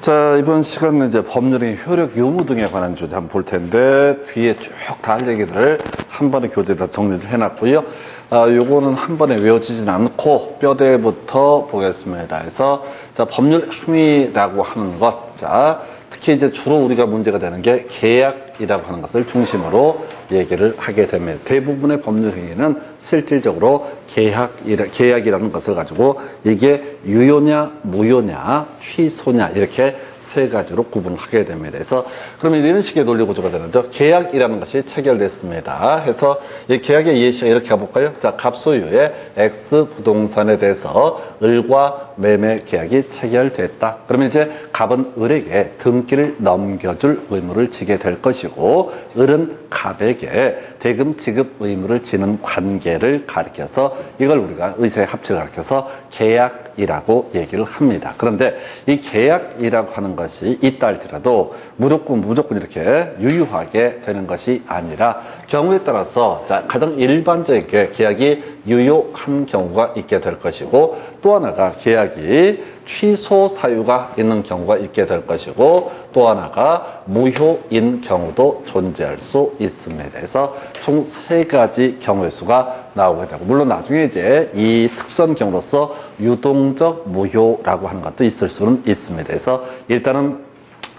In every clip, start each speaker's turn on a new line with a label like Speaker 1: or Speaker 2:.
Speaker 1: 자, 이번 시간은 이제 법률의 효력 유무 등에 관한 주제 한번 볼 텐데, 뒤에 쭉 다 할 얘기들을 한 번에 교재에다 정리를 해놨고요. 요거는 한 번에 외워지진 않고 뼈대부터 보겠습니다. 그래서, 자, 법률 행위라고 하는 것. 자, 특히 이제 주로 우리가 문제가 되는 게 계약이라고 하는 것을 중심으로 얘기를 하게 됩니다. 대부분의 법률 행위는 실질적으로 계약이라는 것을 가지고 이게 유효냐, 무효냐, 취소냐 이렇게 세 가지로 구분을 하게 됩니다. 그래서 그러면 이런 식의 논리 구조가 되는 거죠. 계약이라는 것이 체결됐습니다. 해서 이 계약의 예시가 이렇게 가볼까요? 자, 갑소유의 X 부동산에 대해서 을과 매매 계약이 체결됐다. 그러면 이제 갑은 을에게 등기를 넘겨줄 의무를 지게 될 것이고, 을은 갑에게 대금 지급 의무를 지는 관계를 가리켜서 이걸 우리가 의사의 합치를 가리켜서 계약이라고 얘기를 합니다. 그런데 이 계약이라고 하는 것이 있다 할지라도 무조건 이렇게 유효하게 되는 것이 아니라 경우에 따라서, 자, 가장 일반적인 계약이 유효한 경우가 있게 될 것이고, 또 하나가 계약이 취소 사유가 있는 경우가 있게 될 것이고, 또 하나가 무효인 경우도 존재할 수 있습니다. 그래서 총 세 가지 경우의 수가 나오게 되고, 물론 나중에 이제 이 특수한 경우로서 유동적 무효라고 하는 것도 있을 수는 있습니다. 그래서 일단은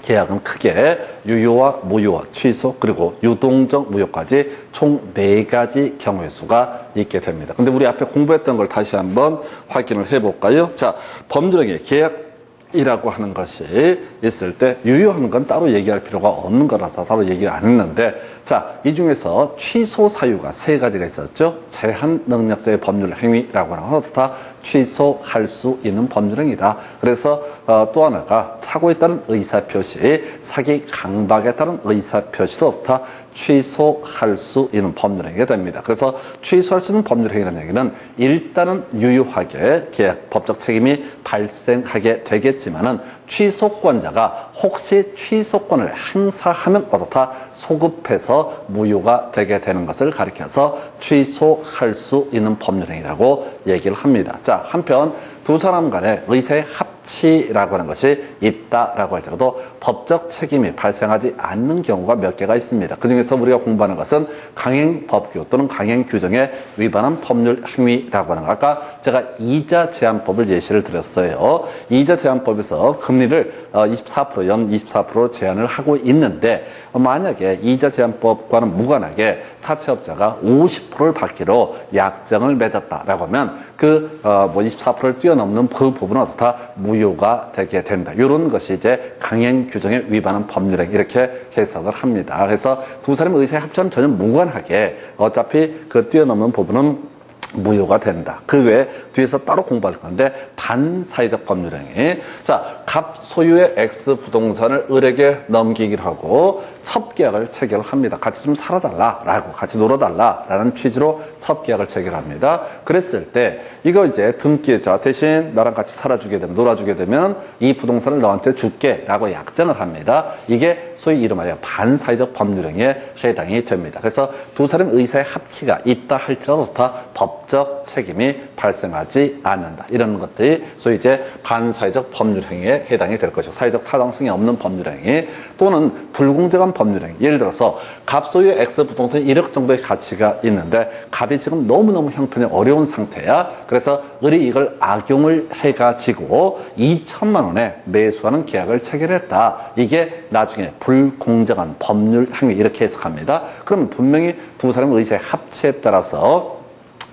Speaker 1: 계약은 크게 유효와 무효와 취소 그리고 유동적 무효까지 총 4가지 경우의 수가 있게 됩니다. 근데 우리 앞에 공부했던 걸 다시 한번 확인을 해볼까요? 자, 법률행위 계약이라고 하는 것이 있을 때 유효한 건 따로 얘기할 필요가 없는 거라서 따로 얘기를 안 했는데, 자, 이 중에서 취소 사유가 3가지가 있었죠. 제한 능력자의 법률 행위라고 하는 것도 다 취소할 수 있는 법률행위다. 그래서 또 하나가 차고에 따른 의사표시, 사기 강박에 따른 의사표시도 다 취소할 수 있는 법률행위가 됩니다. 그래서 취소할 수 있는 법률행위라는 얘기는 일단은 유효하게 계약 법적 책임이 발생하게 되겠지만은 취소권자가 혹시 취소권을 행사하면 어떻다 소급해서 무효가 되게 되는 것을 가리켜서 취소할 수 있는 법률행위라고 얘기를 합니다. 자, 한편 두 사람 간의 의사의 합치라고 하는 것이 있다라고 할지라도 법적 책임이 발생하지 않는 경우가 몇 개가 있습니다. 그중에서 우리가 공부하는 것은 강행법규 또는 강행규정에 위반한 법률 행위라고 하는 것. 아까 제가 이자 제한법을 예시를 드렸어요. 이자 제한법에서 금리를 24%, 연 24%로 제한을 하고 있는데, 만약에 이자 제한법과는 무관하게 사채업자가 50%를 받기로 약정을 맺었다라고 하면 그 24%를 뛰어넘는 그 부분은 어떻다 무효가 되게 된다. 이런 것이 이제 강행 규정에 위반한 법률행 이렇게 해석을 합니다. 그래서 두 사람의 의사의 합치와는 전혀 무관하게 어차피 그 뛰어넘는 부분은 무효가 된다. 그 외에 뒤에서 따로 공부할 건데, 반사회적 법률행위. 자, 갑 소유의 X 부동산을 을에게 넘기기로 하고 첫 계약을 체결합니다. 같이 좀 살아달라라고, 같이 놀아달라라는 취지로 첫 계약을 체결합니다. 그랬을 때 이거 이제 등기자 대신 나랑 같이 살아주게 되면, 놀아주게 되면 이 부동산을 너한테 줄게라고 약정을 합니다. 이게 소위 이름하여 반사회적 법률행위에 해당이 됩니다. 그래서 두 사람의 의사의 합치가 있다 할지라도 다 법적 책임이 발생하지 않는다. 이런 것들이 소위 이제 반사회적 법률행위에 해당이 될 것이고, 사회적 타당성이 없는 법률행위 또는 불공정한 법률행위. 예를 들어서 갑 소유의 X 부동산이 1억 정도의 가치가 있는데 갑이 지금 너무너무 형편이 어려운 상태야. 그래서 을이 이걸 악용을 해가지고 2천만 원에 매수하는 계약을 체결했다. 이게 나중에 불공정한 법률 행위 이렇게 해석합니다. 그럼 분명히 두 사람의 의사의 합치에 따라서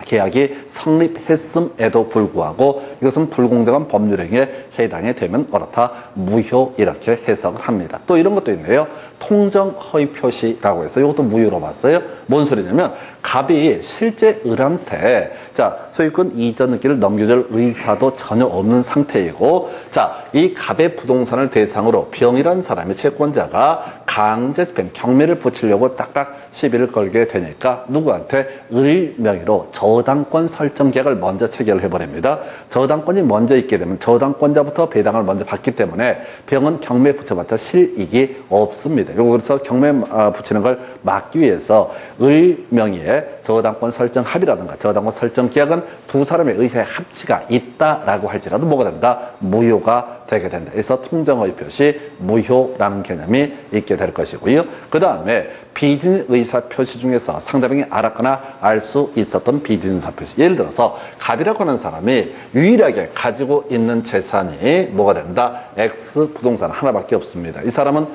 Speaker 1: 계약이 성립했음에도 불구하고 이것은 불공정한 법률행위에 해당이 되면 어떻다? 무효 이렇게 해석을 합니다. 또 이런 것도 있네요. 통정허위 표시라고 해서 이것도 무효로 봤어요. 뭔 소리냐면 갑이 실제 을한테 자, 소유권 이전 등기를 넘겨줄 의사도 전혀 없는 상태이고, 자, 이 갑의 부동산을 대상으로 병이라는 사람이 채권자가 강제 집행 경매를 붙이려고 딱딱 시비를 걸게 되니까 누구한테 을 명의로 저당권 설정 계약을 먼저 체결을 해버립니다. 저당권이 먼저 있게 되면 저당권자부터 배당을 먼저 받기 때문에 병은 경매 붙여봤자 실익이 없습니다. 그래서 경매 붙이는 걸 막기 위해서 을 명의의 저당권 설정 합의라든가 저당권 설정 계약은 두 사람의 의사의 합치가 있다라고 할지라도 뭐가 된다? 무효가 되게 된다. 그래서 통정허위 표시 무효라는 개념이 있게 될 것이고요. 그 다음에 비준 의사 표시 중에서 상대방이 알았거나 알 수 있었던 비준 의사 표시. 예를 들어서 갑이라고 하는 사람이 유일하게 가지고 있는 재산이 뭐가 된다? X 부동산 하나밖에 없습니다. 이 사람은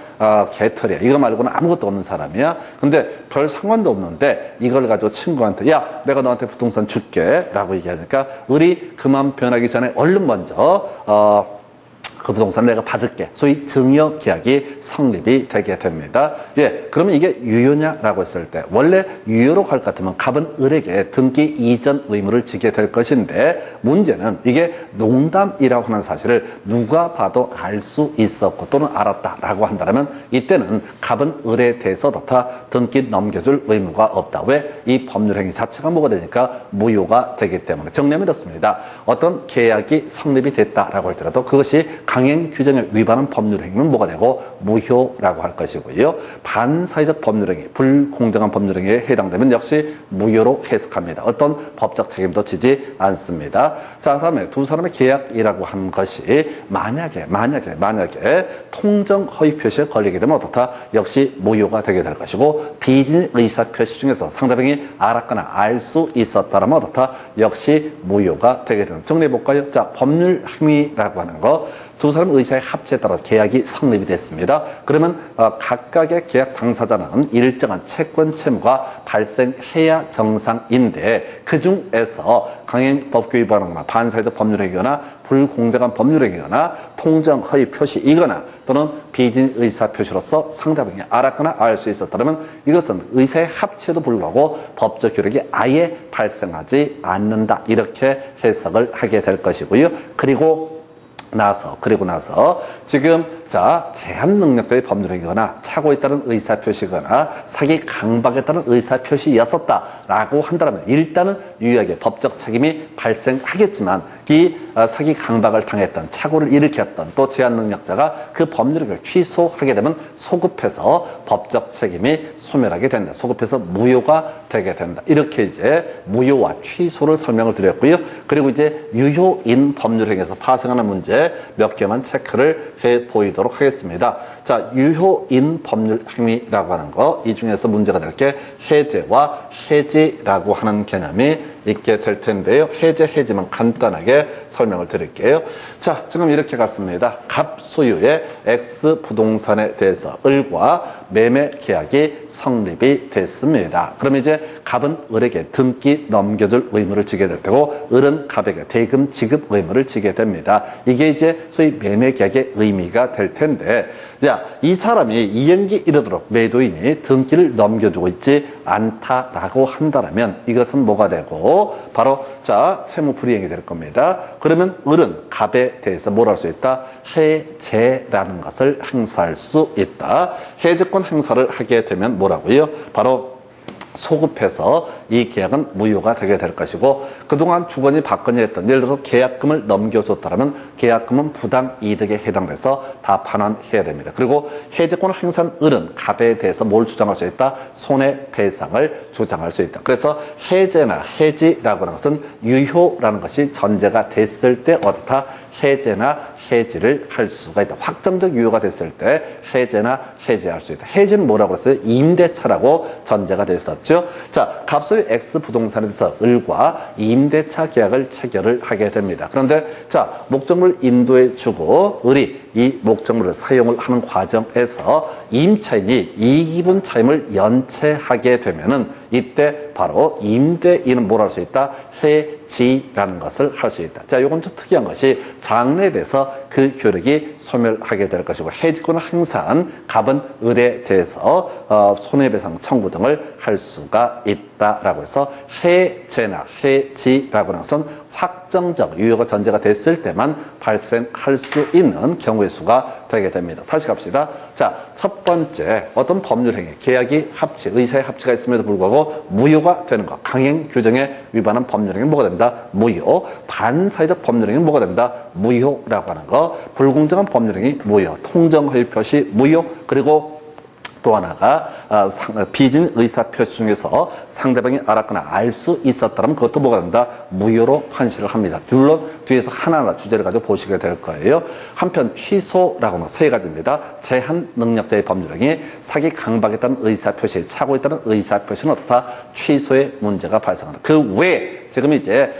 Speaker 1: 개털이야. 이거 말고는 아무것도 없는 사람이야. 근데 별 상관도 없는데 이걸 가지고 친구한테 야, 내가 너한테 부동산 줄게 라고 얘기하니까 을이 그만 변하기 전에 얼른 먼저 그 부동산 내가 받을게. 소위 증여 계약이 성립이 되게 됩니다. 예, 그러면 이게 유효냐라고 했을 때 원래 유효로 할 것 같으면 갑은 을에게 등기 이전 의무를 지게 될 것인데 문제는 이게 농담이라고 하는 사실을 누가 봐도 알 수 있었고 또는 알았다라고 한다면 이때는 갑은 을에 대해서도 다 등기 넘겨줄 의무가 없다. 왜? 이 법률 행위 자체가 뭐가 되니까 무효가 되기 때문에 정리하면 이렇습니다. 어떤 계약이 성립이 됐다라고 할지라도 그것이 강행 규정에 위반한 법률 행위는 뭐가 되고 무효라고 할 것이고요. 반사회적 법률 행위, 불공정한 법률 행위에 해당되면 역시 무효로 해석합니다. 어떤 법적 책임도 지지 않습니다. 자, 다음에 두 사람의 계약이라고 한 것이 만약에 통정 허위 표시에 걸리게 되면 어떻다? 역시 무효가 되게 될 것이고 비진 의사 표시 중에서 상대방이 알았거나 알 수 있었다면 어떻다? 역시 무효가 되게 되는. 정리해 볼까요? 자, 법률 행위라고 하는 거. 두 사람 의사의 합치에 따라 계약이 성립이 됐습니다. 그러면 각각의 계약 당사자는 일정한 채권 채무가 발생해야 정상인데 그 중에서 강행 법규 위반하거나 반사회적 법률행위거나 불공정한 법률행위거나 통정 허위 표시이거나 또는 비진 의사 표시로서 상대방이 알았거나 알 수 있었다면 이것은 의사의 합치에도 불구하고 법적 효력이 아예 발생하지 않는다. 이렇게 해석을 하게 될 것이고요. 그리고 나서 지금 제한 능력자의 법률행위거나 차고에 따른 의사표시거나 사기 강박에 따른 의사표시였었다라고 한다면 일단은 유의하게 법적 책임이 발생하겠지만 이 사기 강박을 당했던 차고를 일으켰던 또 제한 능력자가 그 법률행위를 취소하게 되면 소급해서 법적 책임이 소멸하게 된다. 소급해서 무효가 되게 된다. 이렇게 이제 무효와 취소를 설명을 드렸고요. 그리고 이제 유효인 법률행위에서 파생하는 문제 몇 개만 체크를 해 보이도록 하겠습니다. 자, 유효인 법률 행위라고 하는 거, 이 중에서 문제가 될 게 해제와 해지라고 하는 개념이 있게 될 텐데요. 해지만 간단하게 설명을 드릴게요. 자, 지금 이렇게 갔습니다. 갑 소유의 X 부동산에 대해서 을과 매매 계약이 성립이 됐습니다. 그럼 이제 갑은 을에게 등기 넘겨줄 의무를 지게 될 테고 을은 갑에게 대금 지급 의무를 지게 됩니다. 이게 이제 소위 매매 계약의 의미가 될 텐데 야, 이 사람이 이행기 이르도록 매도인이 등기를 넘겨주고 있지 않다라고 한다면 이것은 뭐가 되고 바로 채무 불이행이 될 겁니다. 그러면 을은 갑에 대해서 뭘 할 수 있다? 해제라는 것을 행사할 수 있다. 해제권 행사를 하게 되면 뭐라고요? 바로 소급해서 이 계약은 무효가 되게 될 것이고 그동안 주거니 받거니 했던 예를 들어서 계약금을 넘겨줬다면 계약금은 부당이득에 해당돼서 다 반환해야 됩니다. 그리고 해제권을 행사한 을은 갑에 대해서 뭘 주장할 수 있다? 손해배상을 주장할 수 있다. 그래서 해제나 해지라고 하는 것은 유효라는 것이 전제가 됐을 때 어떻다? 해제나 해지를 할 수가 있다. 확정적 유효가 됐을 때 해제나 해지할 수 있다. 해지는 뭐라고 했어요? 임대차라고 전제가 됐었죠. 자, 갑소유 X 부동산에서 을과 임대차 계약을 체결을 하게 됩니다. 그런데 목적물 인도해 주고 을이 이 목적물을 사용을 하는 과정에서 임차인이 이기분 차임을 연체하게 되면은 이때 바로 임대인은 뭘 할 수 있다? 해지라는 것을 할 수 있다. 자, 이건 좀 특이한 것이 장래에 대해서 그 효력이 소멸하게 될 것이고 해지권을 행사한 갑은 을에 대해서 손해배상 청구 등을 할 수가 있다라고 해서 해제나 해지라고 하는 것은 확정적 유효가 전제가 됐을 때만 발생할 수 있는 경우의 수가 되게 됩니다. 다시 갑시다. 자, 첫 번째 어떤 법률행위, 계약이 합치, 의사의 합치가 있음에도 불구하고 무효가 되는 것. 강행 규정에 위반한 법률행위 뭐가 된다? 무효. 반사회적 법률행위 뭐가 된다? 무효라고 하는 거. 불공정한 법률행위 무효. 통정허위 표시 무효. 그리고 또 하나가 비진 의사표시 중에서 상대방이 알았거나 알 수 있었다면 그것도 뭐가 된다? 무효로 판시를 합니다. 물론 뒤에서 하나하나 주제를 가지고 보시게 될 거예요. 한편 취소라고는 세 가지입니다. 제한 능력자의 법률행위, 사기 강박에 따른 의사표시, 착오에 따른 의사표시는 어떻다? 취소의 문제가 발생한다. 그 외에 지금 이제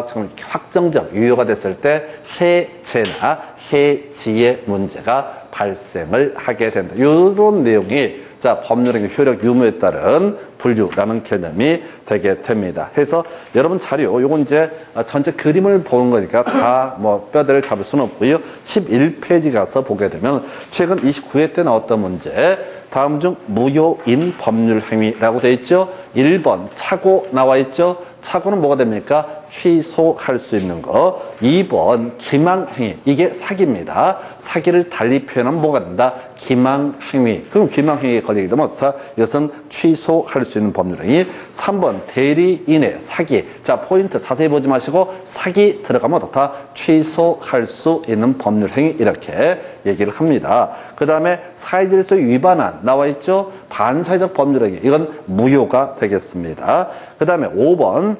Speaker 1: 지금 확정적 유효가 됐을 때 해제나 해지의 문제가 발생을 하게 된다. 이런 내용이 자 법률행위 효력 유무에 따른 불유라는 개념이 되게 됩니다. 해서 여러분 자료 요건 이제 전체 그림을 보는 거니까 다 뭐 뼈대를 잡을 수는 없고요. 11페이지 가서 보게 되면 최근 29회 때 나왔던 문제 다음 중 무효인 법률행위라고 되어 있죠. 1번 착오 나와 있죠. 착오는 뭐가 됩니까? 취소할 수 있는 거. 2번 기망행위. 이게 사기입니다. 사기를 달리 표현하면 뭐가 된다? 기망행위. 그럼 기망행위에 걸리게 되면 어떻다? 이것은 취소할 수 있는 법률행위. 3번 대리인의 사기. 자 포인트 자세히 보지 마시고 사기 들어가면 어떻다? 취소할 수 있는 법률행위 이렇게 얘기를 합니다. 그 다음에 사회질서 위반한 나와 있죠. 반사회적 법률행위. 이건 무효가 되겠습니다. 그 다음에 5번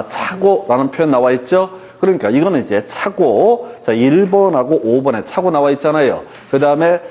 Speaker 1: 착오라는 표현 나와 있죠. 그러니까 이거는 이제 착오. 자 1번하고 5번에 착오 나와 있잖아요. 그 다음에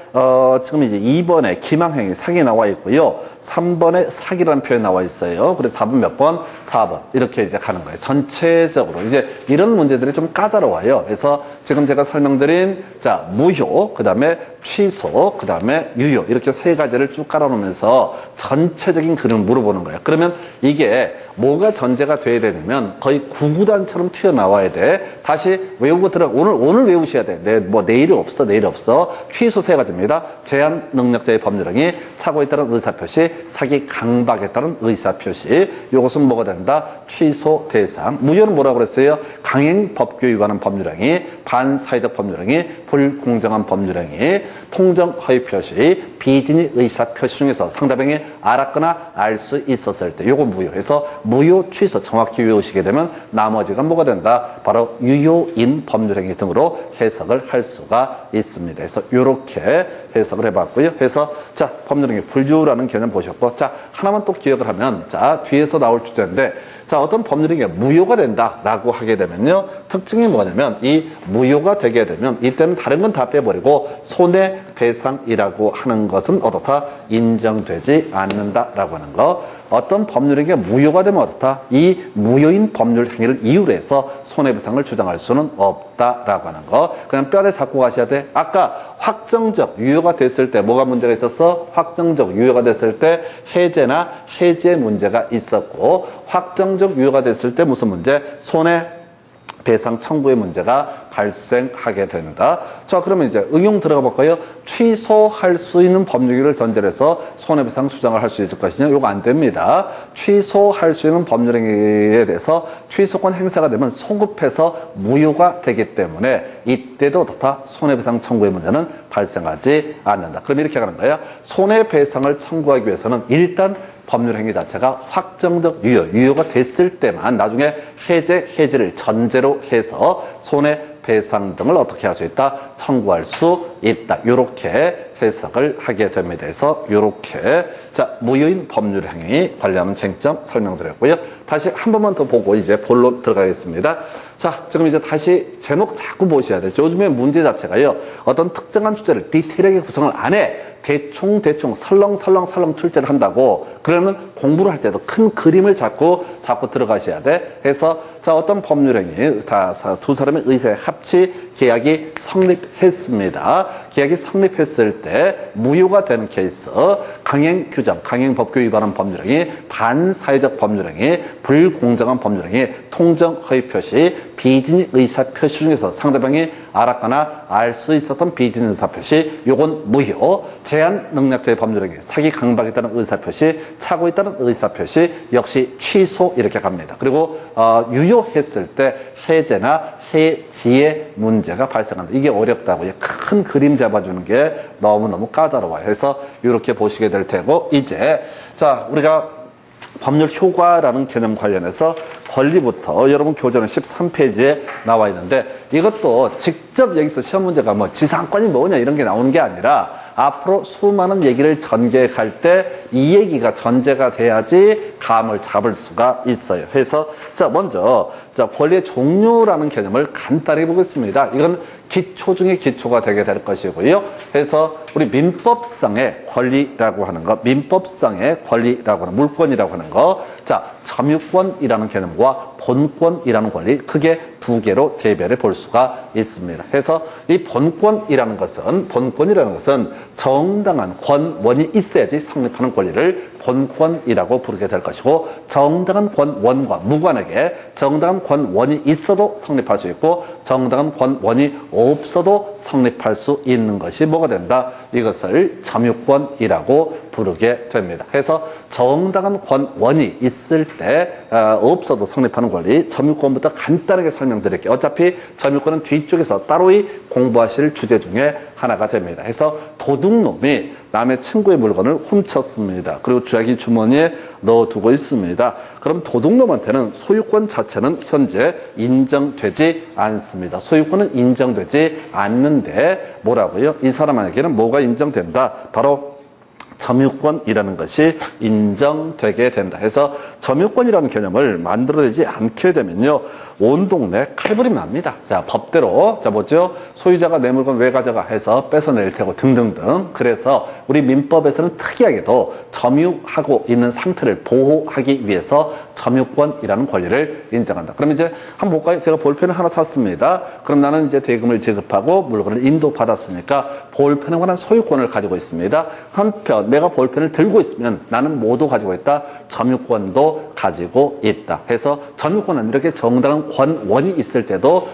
Speaker 1: 지금 이제 2번에 기망행위 사기 나와 있고요. 3번에 사기라는 표현 나와 있어요. 그래서 답은 몇 번? 4번. 이렇게 이제 가는 거예요. 전체적으로 이제 이런 문제들이 좀 까다로워요. 그래서 지금 제가 설명드린 자 무효, 그 다음에 취소, 그 다음에 유효 이렇게 세 가지를 쭉 깔아놓으면서 전체적인 그림을 물어보는 거예요. 그러면 이게 뭐가 전제가 돼야 되냐면 거의 구구단처럼 튀어나와야 돼. 다시 외우고 들어가. 오늘 외우셔야 돼. 내일이 없어. 내일 없어. 취소 세 가지입니다. 제한 능력자의 법률행위, 착오에 따른 의사표시, 사기 강박에 따른 의사표시. 이것은 뭐가 된다? 취소 대상. 무효는 뭐라고 그랬어요? 강행 법규 위반한 법률행위, 반사회적 법률행위, 불공정한 법률행위, 통정 허위 표시, 비진의 의사표시 중에서 상대방이 알았거나 알 수 있었을 때 요거 무효해서 무효 취소 정확히 외우시게 되면 나머지가 뭐가 된다? 바로 유효인 법률행위 등으로 해석을 할 수가 있습니다. 그래서 이렇게 해석을 해봤고요. 해서 자 법률행위 불유라는 개념 보셨고 자 하나만 또 기억을 하면 자 뒤에서 나올 주제인데 자 어떤 법률행위가 무효가 된다라고 하게 되면요 특징이 뭐냐면 이 무효가 되게 되면 이때는 다른 건 다 빼버리고 손해배상이라고 하는 것은 어떻다? 인정되지 않는다라고 하는 거. 어떤 법률행위가 무효가 되면 어떻다? 이 무효인 법률행위를 이유로 해서 손해배상을 주장할 수는 없다라고 하는 거. 그냥 뼈대 잡고 가셔야 돼. 아까 확정적 유효가 됐을 때 뭐가 문제가 있었어? 확정적 유효가 됐을 때 해제나 해제 문제가 있었고 확정적 유효가 됐을 때 무슨 문제? 손해배상 청구의 문제가 발생하게 된다. 자, 그러면 이제 응용 들어가 볼까요? 취소할 수 있는 법률행위를 전제로 해서 손해배상 주장을 할 수 있을 것이냐? 이거 안 됩니다. 취소할 수 있는 법률행위에 대해서 취소권 행사가 되면 소급해서 무효가 되기 때문에 이때도 어떻다? 손해배상 청구의 문제는 발생하지 않는다. 그럼 이렇게 가는 거야. 손해배상을 청구하기 위해서는 일단 법률행위 자체가 확정적 유효가 됐을 때만 나중에 해제를 전제로 해서 손해배상 등을 어떻게 할 수 있다? 청구할 수 있다. 이렇게 해석을 하게 됩니다. 그래서 이렇게 자 무효인 법률행위 관련 쟁점 설명드렸고요. 다시 한 번만 더 보고 이제 본론 들어가겠습니다. 자 지금 이제 다시 제목 자꾸 보셔야 돼요. 요즘에 문제 자체가요. 어떤 특정한 주제를 디테일하게 구성을 안 해. 대충 설렁설렁 출제를 한다고 그러면 공부를 할 때도 큰 그림을 잡고 들어가셔야 돼. 해서 자 어떤 법률행위 두 사람의 의사의 합치 계약이 성립했습니다. 계약이 성립했을 때 무효가 되는 케이스 강행 규정, 강행 법규 위반한 법률행위, 반사회적 법률행위, 불공정한 법률행위, 통정 허위 표시, 비진의 의사 표시 중에서 상대방이 알았거나 알 수 있었던 비진의 의사 표시 요건 무효. 제한 능력자의 법률행위, 사기 강박에 따른 의사 표시, 착오에 따른 의사 표시 역시 취소 이렇게 갑니다. 그리고 유효했을 때 해제나 해지의 문제가 발생한다. 이게 어렵다고요. 큰 그림 잡아주는 게 너무너무 까다로워요. 그래서 이렇게 보시게 될 테고 이제 자 우리가 법률 효과라는 개념 관련해서 권리부터 여러분 교재는 13페이지에 나와 있는데 이것도 직접 여기서 시험 문제가 뭐 지상권이 뭐냐 이런 게 나오는 게 아니라 앞으로 수많은 얘기를 전개할 때 이 얘기가 전제가 돼야지 감을 잡을 수가 있어요. 그래서 자 먼저 자 권리의 종류라는 개념을 간단히 보겠습니다. 이건 기초 중에 기초가 되게 될 것이고요. 그래서 우리 민법상의 권리라고 하는 거, 민법상의 권리라고 하는 물권이라고 하는 거, 자 점유권이라는 개념과 본권이라는 권리 크게 두 개로 대별해 볼 수가 있습니다. 그래서 이 본권이라는 것은 정당한 권원이 있어야지 성립하는 권리를 본권이라고 부르게 될 것이고, 정당한 권원과 무관하게 정당한 권원이 있어도 성립할 수 있고 정당한 권원이 없어도 성립할 수 있는 것이 뭐가 된다? 이것을 점유권이라고 부르게 됩니다. 그래서 정당한 권원이 있을 때 없어도 성립하는 권리, 점유권부터 간단하게 설명드릴게요. 어차피 점유권은 뒤쪽에서 따로이 공부하실 주제 중에 하나가 됩니다. 그래서 도둑놈이 남의 친구의 물건을 훔쳤습니다. 그리고 자기 주머니에 넣어두고 있습니다. 그럼 도둑놈한테는 소유권 자체는 현재 인정되지 않습니다. 소유권은 인정되지 않는데 뭐라고요? 이 사람에게는 뭐가 인정된다? 바로 점유권이라는 것이 인정되게 된다. 그래서 점유권이라는 개념을 만들어내지 않게 되면요, 온 동네 칼부림 납니다. 자, 법대로, 자, 뭐죠? 소유자가 내 물건 왜 가져가 해서 뺏어낼 테고 등등등. 그래서 우리 민법에서는 특이하게도 점유하고 있는 상태를 보호하기 위해서 점유권이라는 권리를 인정한다. 그럼 이제 한번 볼까요? 제가 볼펜을 하나 샀습니다. 그럼 나는 이제 대금을 지급하고 물건을 인도받았으니까 볼펜에 관한 소유권을 가지고 있습니다. 한편 내가 볼펜을 들고 있으면 나는 뭐도 가지고 있다? 점유권도 가지고 있다. 해서 점유권은 이렇게 정당한 권원이 있을 때도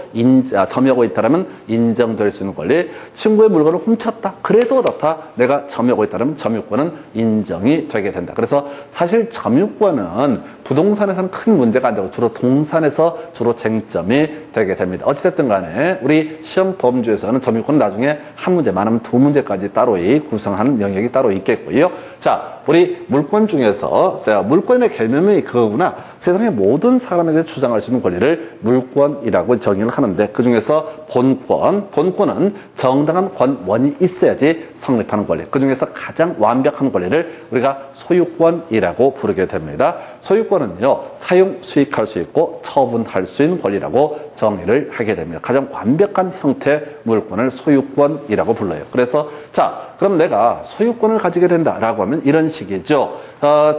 Speaker 1: 점유하고 있다면 인정될 수 있는 권리. 친구의 물건을 훔쳤다. 그래도 어떻다? 내가 점유하고 있다면 점유권은 인정이 되게 된다. 그래서 사실 점유권은 부동산에서는 큰 문제가 안 되고 주로 동산에서 주로 쟁점이 되게 됩니다. 어찌됐든 간에 우리 시험 범주에서는 점유권은 나중에 한 문제, 많으면 두 문제까지 따로 구성하는 영역이 따로 있겠고요. 자, 우리 물권 중에서 물권의 개념이 그거구나. 세상의 모든 사람에 대해 주장할 수 있는 권리를 물권이라고 정의를 하는데, 그 중에서 본권은 정당한 권원이 있어야지 성립하는 권리. 그 중에서 가장 완벽한 권리를 우리가 소유권이라고 부르게 됩니다. 소유권은요, 사용, 수익할 수 있고 처분할 수 있는 권리라고 정의를 하게 됩니다. 가장 완벽한 형태의 물권을 소유권이라고 불러요. 그래서 자, 그럼 내가 소유권을 가지게 된다라고 하면 이런 식이죠.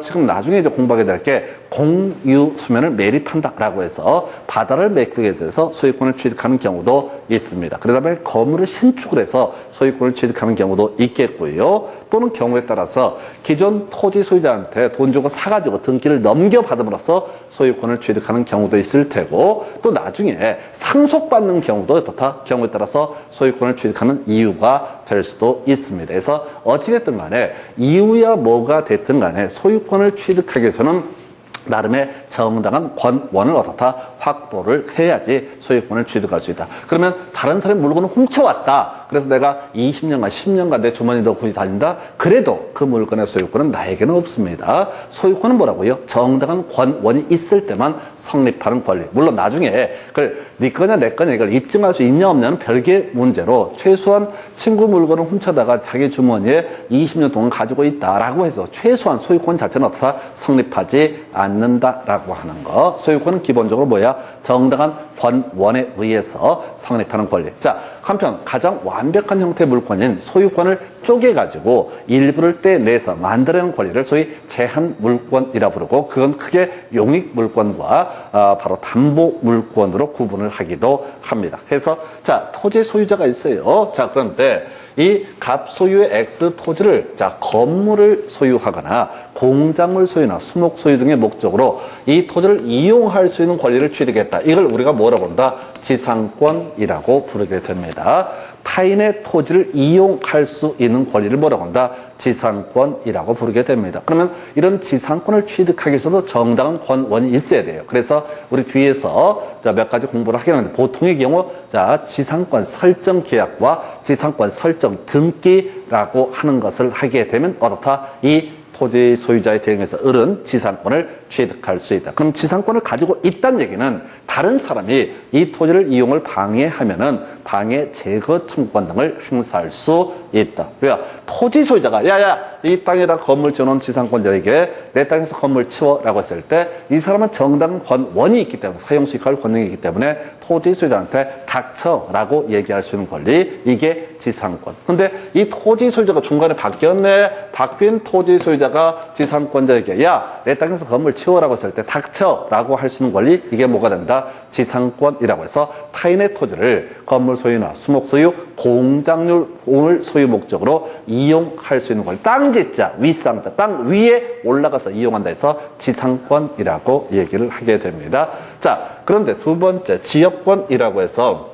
Speaker 1: 지금 나중에 이제 공부하게 될 게 공유 수면을 매립한다라고 해서 바다를 메꾸게 돼서 소유권을 취득하는 경우도 있습니다. 그러다 보니 건물을 신축을 해서 소유권을 취득하는 경우도 있겠고요. 또는 경우에 따라서 기존 토지 소유자한테 돈 주고 사가지고 등기를 넘겨받음으로써 소유권을 취득하는 경우도 있을 테고, 또 나중에 상속받는 경우도 어떻다? 경우에 따라서 소유권을 취득하는 이유가 될 수도 있습니다. 그래서 어찌됐든 간에 이유야 뭐가 됐든 간에 소유권을 취득하기 위해서는 나름의 정당한 권원을 어떻다? 확보를 해야지 소유권을 취득할 수 있다. 그러면 다른 사람의 물건을 훔쳐왔다. 그래서 내가 20년간 10년간 내 주머니에 넣고 다닌다. 그래도 그 물건의 소유권은 나에게는 없습니다. 소유권은 뭐라고요? 정당한 권원이 있을 때만 성립하는 권리. 물론 나중에 그걸 네 거냐 내 거냐 이걸 입증할 수 있냐 없냐는 별개의 문제로, 최소한 친구 물건을 훔쳐다가 자기 주머니에 20년 동안 가지고 있다라고 해서 최소한 소유권 자체는 어떻다? 성립하지 않는다라고 하는 거. 소유권은 기본적으로 뭐야? 정당한 권원에 의해서 성립하는 권리. 자, 한편 가장 완벽한 형태의 물권인 소유권을 쪼개가지고 일부를 떼내서 만들어내는 권리를 소위 제한 물권이라 부르고, 그건 크게 용익 물권과 바로 담보 물권으로 구분을 하기도 합니다. 그래서 자, 토지 소유자가 있어요. 자, 그런데 이 갑소유의 X 토지를 자, 건물을 소유하거나 공작물 소유나 수목 소유 등의 목적으로 이 토지를 이용할 수 있는 권리를 취득했다. 이걸 우리가 뭐라고 한다? 지상권이라고 부르게 됩니다. 타인의 토지를 이용할 수 있는 권리를 뭐라고 한다? 지상권이라고 부르게 됩니다. 그러면 이런 지상권을 취득하기 위해서도 정당한 권원이 있어야 돼요. 그래서 우리 뒤에서 자, 몇 가지 공부를 하긴 하는데, 보통의 경우 자, 지상권 설정 계약과 지상권 설정 등기라고 하는 것을 하게 되면 어떻다? 이 토지 소유자에 대응해서 을은 지상권을 취득할 수 있다. 그럼 지상권을 가지고 있다는 얘기는 다른 사람이 이 토지를 이용을 방해하면은 방해 제거 청구권 등을 행사할 수 있다. 왜요? 토지 소유자가 야야 이 땅에다 건물 지어놓은 지상권자에게 내 땅에서 건물 치워라고 했을 때 이 사람은 정당한 권원이 있기 때문에 사용 수익할 권능이 있기 때문에 토지 소유자한테 닥쳐라고 얘기할 수 있는 권리, 이게 지상권. 근데 이 토지 소유자가 중간에 바뀌었네. 바뀐 토지 소유자가 지상권자에게 야 내 땅에서 건물 치워라고 했을 때 닥쳐라고 할 수 있는 권리, 이게 뭐가 된다? 지상권이라고 해서 타인의 토지를 건물 소유나 수목 소유, 공작물 소유 목적으로 이용할 수 있는 권리. 땅 짓자, 윗상자, 땅 위에 올라가서 이용한다 해서 지상권이라고 얘기를 하게 됩니다. 자, 그런데 두 번째 지역권이라고 해서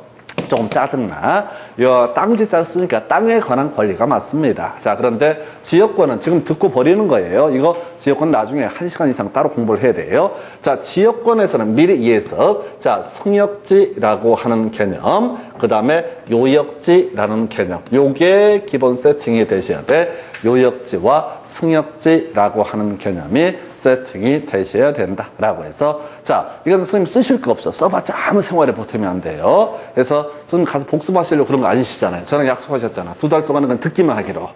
Speaker 1: 조금 짜증나. 땅 짓자를 쓰니까 땅에 관한 권리가 맞습니다. 자, 그런데 지역권은 지금 듣고 버리는 거예요. 이거 지역권 나중에 1시간 이상 따로 공부를 해야 돼요. 자, 지역권에서는 미리 이해해서 자, 승역지라고 하는 개념, 그 다음에 요역지라는 개념, 요게 기본 세팅이 되셔야 돼. 요역지와 승역지라고 하는 개념이 세팅이 되셔야 된다라고 해서 자, 이건 선생님 쓰실 거 없어. 써봤자 아무 생활에 보태면 안 돼요. 그래서 선생님 가서 복습하시려고 그런 거 아니시잖아요. 저랑 약속하셨잖아. 2달 동안은 그냥 듣기만 하기로.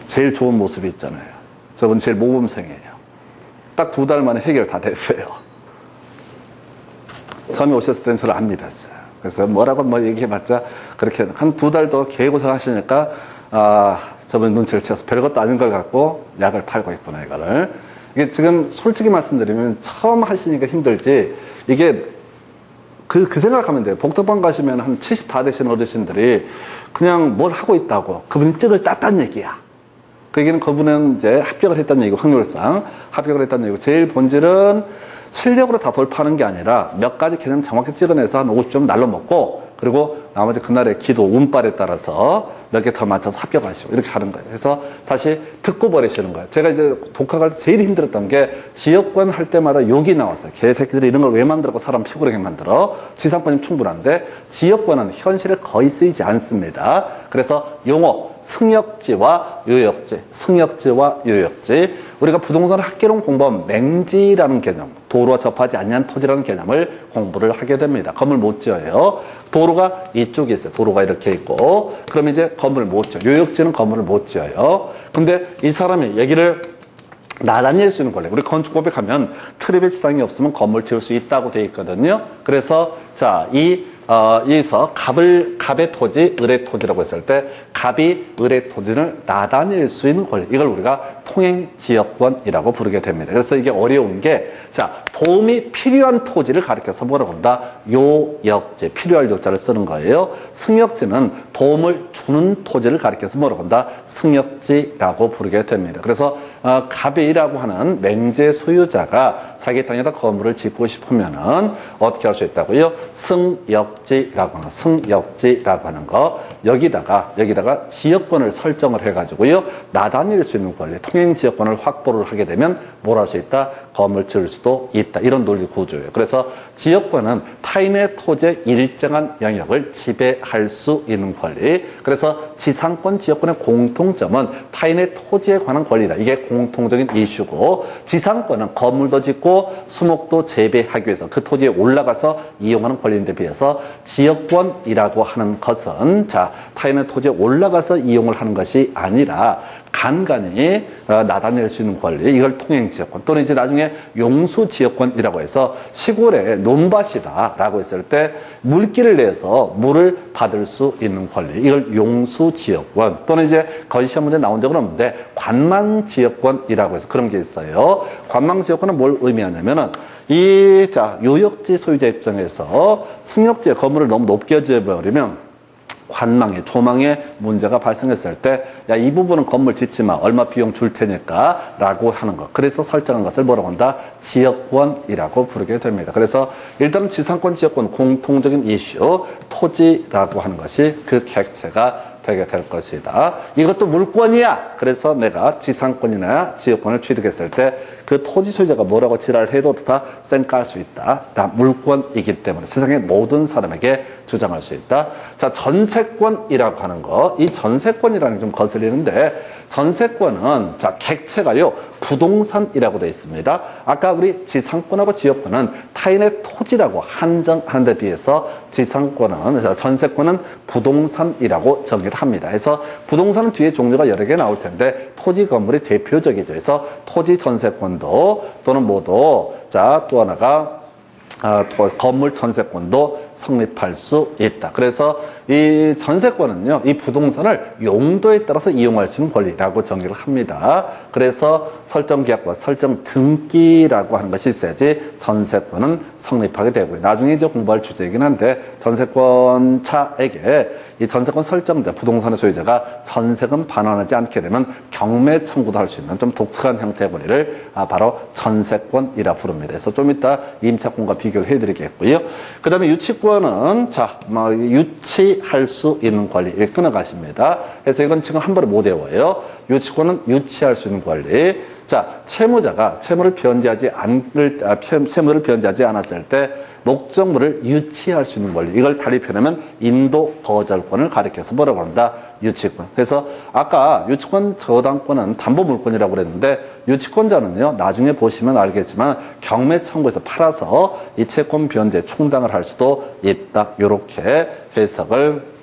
Speaker 1: 제일 좋은 모습이 있잖아요. 저분 제일 모범생이에요. 딱 2달 만에 해결 다 됐어요. 처음에 오셨을 때는 저를 안 믿었어요. 그래서 뭐라고 얘기해봤자 그렇게 한 2달 더 개고생 하시니까 저번 눈치를 채서 별것도 아닌 걸 갖고 약을 팔고 있구나, 이거를. 이게 지금 솔직히 말씀드리면 처음 하시니까 힘들지, 이게 그 생각하면 돼요. 복덕방 가시면 한 70 다 되신 어르신들이 그냥 뭘 하고 있다고, 그분이 증을 땄다는 얘기야. 그 얘기는 그분은 이제 합격을 했다는 얘기고, 확률상 합격을 했다는 얘기고, 제일 본질은 실력으로 다 돌파하는 게 아니라 몇 가지 개념 정확히 찍어내서 한 50점 날로 먹고, 그리고 나머지 그날의 기도, 운빨에 따라서 몇 개 더 맞춰서 합격하시고 이렇게 하는 거예요. 그래서 다시 듣고 버리시는 거예요. 제가 이제 독학할 때 제일 힘들었던 게 지역권 할 때마다 욕이 나왔어요. 개새끼들이 이런 걸 왜 만들고 사람 피곤하게 만들어? 지상권이면 충분한데 지역권은 현실에 거의 쓰이지 않습니다. 그래서 용어 승역지와 요역지, 승역지와 요역지. 우리가 부동산 학개론 공부하면 맹지라는 개념, 도로와 접하지 않는 토지라는 개념을 공부를 하게 됩니다. 건물 못 지어요. 도로가 이쪽에 있어요. 도로가 이렇게 있고, 그럼 이제 건물을 못 지어요. 요역지는 건물을 못 지어요. 근데 이 사람이 얘기를 나다닐 수 있는 권리. 우리 건축법에 가면 출입의 지장이 없으면 건물 지을 수 있다고 되어 있거든요. 그래서 자, 여기서 갑의 토지, 을의 토지라고 했을 때 갑이 을의 토지를 나다닐 수 있는 권리. 이걸 우리가 통행지역권이라고 부르게 됩니다. 그래서 이게 어려운 게, 자, 도움이 필요한 토지를 가리켜서 뭐라고 한다? 요역지, 필요할 요자를 쓰는 거예요. 승역지는 도움을 주는 토지를 가리켜서 뭐라고 한다? 승역지라고 부르게 됩니다. 그래서 갑이라고 하는 맹지 소유자가 자기 땅에다 건물을 짓고 싶으면은 어떻게 할 수 있다고요? 승역지라고 하는 거, 여기다가 지역권을 설정을 해가지고요, 나다닐 수 있는 권리, 통행지역권을 확보를 하게 되면 뭘 할 수 있다? 건물 지을 수도 있다. 이런 논리 구조예요. 그래서 지역권은 타인의 토지의 일정한 영역을 지배할 수 있는 권리. 그래서 지상권, 지역권의 공통점은 타인의 토지에 관한 권리다. 이게 공통적인 이슈고, 지상권은 건물도 짓고 수목도 재배하기 위해서 그 토지에 올라가서 이용하는 권리인데 비해서 지역권이라고 하는 것은 자, 타인의 토지에 올라가서 이용을 하는 것이 아니라 간간히 나다낼 수 있는 권리, 이걸 통행지역권 또는 이제 나중에 용수지역권이라고 해서 시골에 논밭이다라고 했을 때 물길을 내서 물을 받을 수 있는 권리, 이걸 용수지역권 또는 이제 거의 시험 문제 나온 적은 없는데 관망지역권이라고 해서 그런 게 있어요. 관망지역권은 뭘 의미하냐면은 요역지 소유자 입장에서 승역지에 건물을 너무 높게 지어버리면 관망에, 조망에 문제가 발생했을 때, 야, 이 부분은 건물 짓지 마. 얼마 비용 줄 테니까. 라고 하는 것. 그래서 설정한 것을 뭐라고 한다? 지역권이라고 부르게 됩니다. 그래서 일단은 지상권, 지역권 공통적인 이슈, 토지라고 하는 것이 그 객체가 되게 될 것이다. 이것도 물권이야. 그래서 내가 지상권이나 지역권을 취득했을 때 그 토지 소유자가 뭐라고 지랄해도 다 쌩깔 수 있다. 다 물권이기 때문에 세상의 모든 사람에게 주장할 수 있다. 자, 전세권이라고 하는 거. 이 전세권이라는 게 좀 거슬리는데 전세권은 자, 객체가요 부동산이라고 되어 있습니다. 아까 우리 지상권하고 지역권은 타인의 토지라고 한정하는 데 비해서 지상권은 전세권은 부동산이라고 정의를 합니다. 그래서 부동산은 뒤에 종류가 여러 개 나올 텐데 토지 건물이 대표적이죠. 그래서 토지 전세권도 또는 뭐도 자, 또 하나가 건물 전세권도 성립할 수 있다. 그래서 이 전세권은요, 이 부동산을 용도에 따라서 이용할 수 있는 권리라고 정의를 합니다. 그래서 설정 계약과 설정 등기라고 하는 것이 있어야지 전세권은 성립하게 되고요. 나중에 이제 공부할 주제이긴 한데 전세권자에게 이 전세권 설정자, 부동산의 소유자가 전세금 반환하지 않게 되면 경매 청구도 할 수 있는 좀 독특한 형태의 권리를 바로 전세권이라 부릅니다. 그래서 좀 이따 임차권과 비교를 해드리겠고요. 그 다음에 유치권은 자, 유치할 수 있는 권리 끊어가십니다. 그래서 이건 지금 한 번에 못 외워요. 유치권은 유치할 수 있는 권리. 자, 채무자가 채무를 변제하지 않았을 때 목적물을 유치할 수 있는 권리. 이걸 달리 표현하면 인도 거절권을 가리켜서 뭐라고 한다? 유치권. 그래서 아까 유치권 저당권은 담보물권이라고 그랬는데 유치권자는요, 나중에 보시면 알겠지만 경매 청구에서 팔아서 이 채권 변제 충당을 할 수도 있다. 이렇게 해석을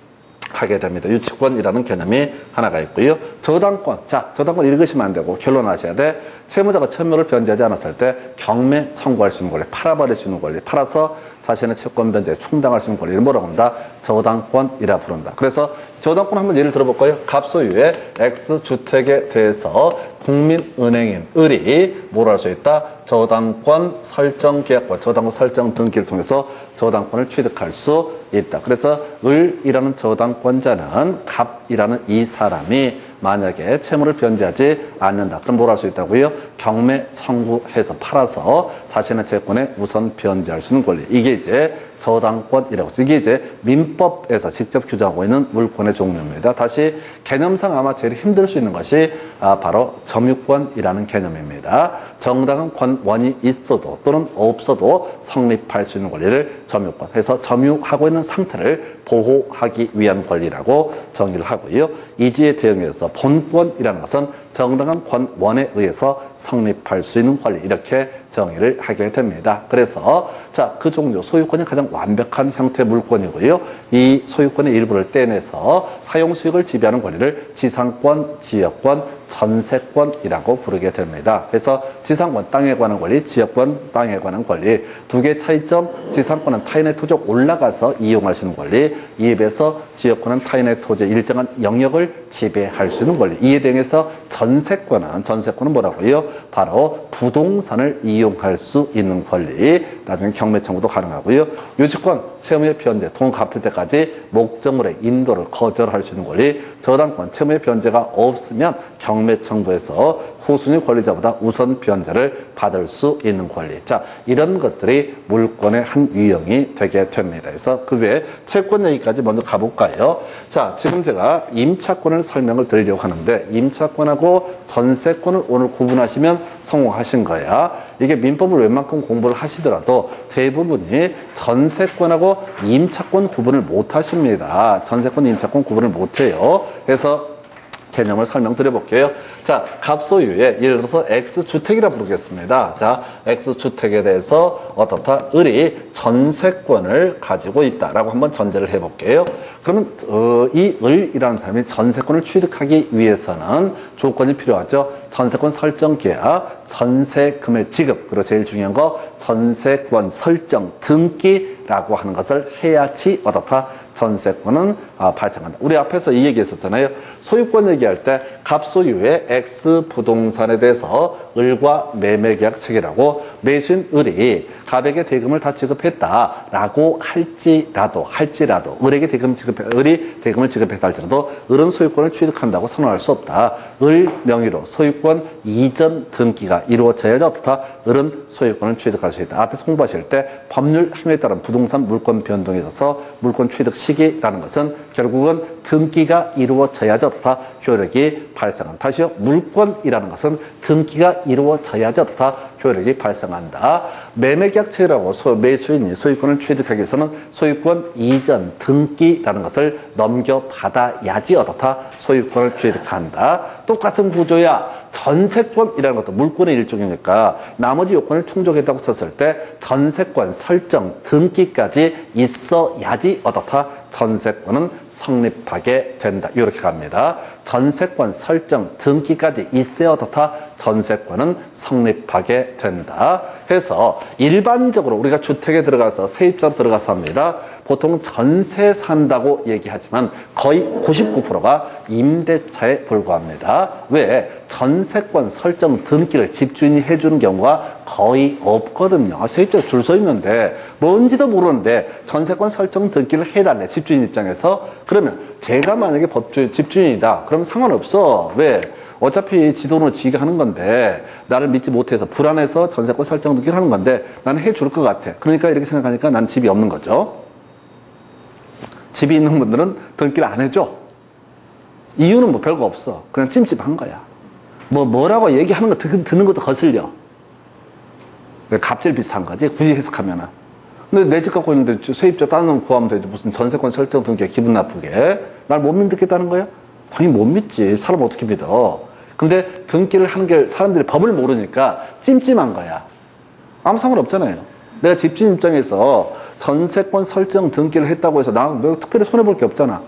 Speaker 1: 하게 됩니다. 유치권이라는 개념이 하나가 있고요. 저당권. 자, 저당권 읽으시면 안 되고 결론하셔야 돼. 채무자가 채무를 변제하지 않았을 때 경매 청구할 수 있는 권리, 팔아버릴 수 있는 권리, 팔아서 자신의 채권 변제에 충당할 수 있는 권리를 뭐라고 한다? 저당권이라 부른다. 그래서 저당권 한번 예를 들어볼까요? 갑소유의 X주택에 대해서 국민은행인 을이 뭘 할 수 있다? 저당권 설정 계약과 저당권 설정 등기를 통해서 저당권을 취득할 수 있다. 그래서 을이라는 저당권자는 갑이라는 이 사람이 만약에 채무를 변제하지 않는다. 그럼 뭘 할 수 있다고요? 경매 청구해서 팔아서 자신의 채권에 우선 변제할 수 있는 권리. 이게 이제 저당권이라고 해서 이게 이제 민법에서 직접 규정하고 있는 물권의 종류입니다. 다시 개념상 아마 제일 힘들 수 있는 것이 바로 점유권이라는 개념입니다. 정당한 권원이 있어도 또는 없어도 성립할 수 있는 권리를 점유권 해서 점유하고 있는 상태를 보호하기 위한 권리라고 정의를 하고요. 이주에 대응해서 본권이라는 것은 정당한 권원에 의해서 성립할 수 있는 권리 이렇게 정의를 하게 됩니다. 그래서 자, 그 종류 소유권이 가장 완벽한 형태의 물권이고요. 이 소유권의 일부를 떼내서 사용수익을 지배하는 권리를 지상권, 지역권, 전세권이라고 부르게 됩니다. 그래서 지상권 땅에 관한 권리, 지역권 땅에 관한 권리 두 개의 차이점, 지상권은 타인의 토지에 올라가서 이용할 수 있는 권리, 이에 비해서 지역권은 타인의 토지의 일정한 영역을 지배할 수 있는 권리. 이에 대해서 전세권은 뭐라고요? 바로 부동산을 이용할 수 있는 권리. 나중에 경매 청구도 가능하고요. 유치권, 채무의 변제, 돈 갚을 때까지 목적물의 인도를 거절할 수 있는 권리. 저당권, 채무의 변제가 없으면 경매 청구에서 후순위 권리자보다 우선 변제를 받을 수 있는 권리. 자, 이런 것들이 물권의 한 유형이 되게 됩니다. 그래서 그 외에 채권 얘기까지 먼저 가볼까요? 자, 지금 제가 임차권을 설명을 드리려고 하는데 임차권하고 전세권을 오늘 구분하시면 성공하신 거야. 이게 민법을 웬만큼 공부를 하시더라도 대부분이 전세권하고 임차권 구분을 못 하십니다. 전세권, 임차권 구분을 못 해요. 그래서 개념을 설명드려 볼게요. 자, 갑소유의 예를 들어서 X주택이라 부르겠습니다. 자, X주택에 대해서 어떻다? 을이 전세권을 가지고 있다라고 한번 전제를 해볼게요. 그러면 이 을이라는 사람이 전세권을 취득하기 위해서는 조건이 필요하죠. 전세권 설정 계약, 전세금의 지급, 그리고 제일 중요한 거 전세권 설정 등기라고 하는 것을 해야지 어떻다? 전세권은 발생한다. 우리 앞에서 이 얘기 했었잖아요. 소유권 얘기할 때 갑소유의 X 부동산에 대해서 을과 매매계약 체결하고 매수인 을이 갑에게 대금을 다 지급했다라고 할지라도 을에게 을이 대금을 지급했다 할지라도 을은 소유권을 취득한다고 선언할 수 없다. 을 명의로 소유권 이전 등기가 이루어져야 어떻다? 을은 소유권을 취득할 수 있다. 앞에서 공부하실 때 법률 행위에 따른 부동산 물권 변동에 있어서 물권 취득 시기라는 것은 결국은 등기가 이루어져야지 어떻다 효력이 발생한다. 다시요. 물권이라는 것은 등기가 이루어져야지 어떻다 효력이 발생한다. 매매계약 체결하고 매수인이 소유권을 취득하기 위해서는 소유권 이전 등기라는 것을 넘겨받아야지 어떻다 소유권을 취득한다. 똑같은 구조야. 전세권이라는 것도 물권의 일종이니까 나머지 요건을 충족했다고 쳤을 때 전세권 설정 등기까지 있어야지 어떻다 전세권은 성립하게 된다. 이렇게 갑니다. 전세권 설정 등기까지 있어야 어떻다 전세권은 성립하게 된다. 해서 일반적으로 우리가 주택에 들어가서 세입자로 들어가서 합니다. 보통 전세 산다고 얘기하지만 거의 99%가 임대차에 불과합니다. 왜? 전세권 설정 등기를 집주인이 해주는 경우가 거의 없거든요. 세입자 줄 서 있는데 뭔지도 모르는데 전세권 설정 등기를 해달래 집주인 입장에서. 그러면 제가 만약에 집주인이다 그러면 상관없어. 왜? 어차피 지도는 지가 하는 건데 나를 믿지 못해서 불안해서 전세권 설정 등기를 하는 건데 나는 해줄 것 같아. 그러니까 이렇게 생각하니까 나는 집이 없는 거죠. 집이 있는 분들은 등기를 안 해줘. 이유는 뭐 별거 없어. 그냥 찜찜한 거야. 뭐라고 얘기하는 거 듣는 것도 거슬려. 갑질 비슷한 거지 굳이 해석하면은. 근데 내 집 갖고 있는데 세입자 다른 놈 구하면 되지 무슨 전세권 설정 등기에 기분 나쁘게 날 못 믿겠다는 거야? 당연히 못 믿지. 사람 어떻게 믿어. 근데 등기를 하는 게 사람들이 법을 모르니까 찜찜한 거야. 아무 상관없잖아요. 내가 집주인 입장에서 전세권 설정 등기를 했다고 해서 내가 특별히 손해볼 게 없잖아.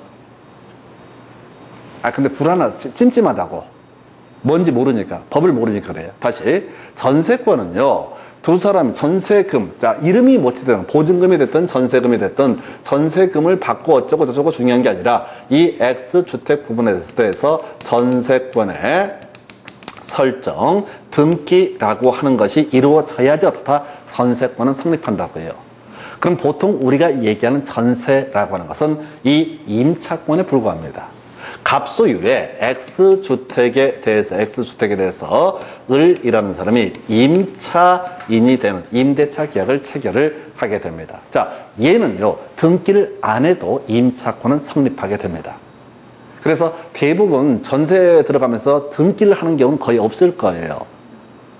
Speaker 1: 근데 찜찜하다고. 뭔지 모르니까. 법을 모르니까 그래요. 다시. 전세권은요. 두 사람이 전세금, 자, 이름이 뭐지 되든 보증금이 됐든 전세금이 됐든 전세금을 받고 어쩌고 저쩌고 중요한 게 아니라 이 X주택 부분에 대해서 전세권의 설정, 등기라고 하는 것이 이루어져야지 어떻다 전세권은 성립한다고요. 그럼 보통 우리가 얘기하는 전세라고 하는 것은 이 임차권에 불과합니다. 갑소유의 X주택에 대해서 을이라는 사람이 임차인이 되는 임대차 계약을 체결을 하게 됩니다. 자, 얘는요, 등기를 안 해도 임차권은 성립하게 됩니다. 그래서 대부분 전세에 들어가면서 등기를 하는 경우는 거의 없을 거예요.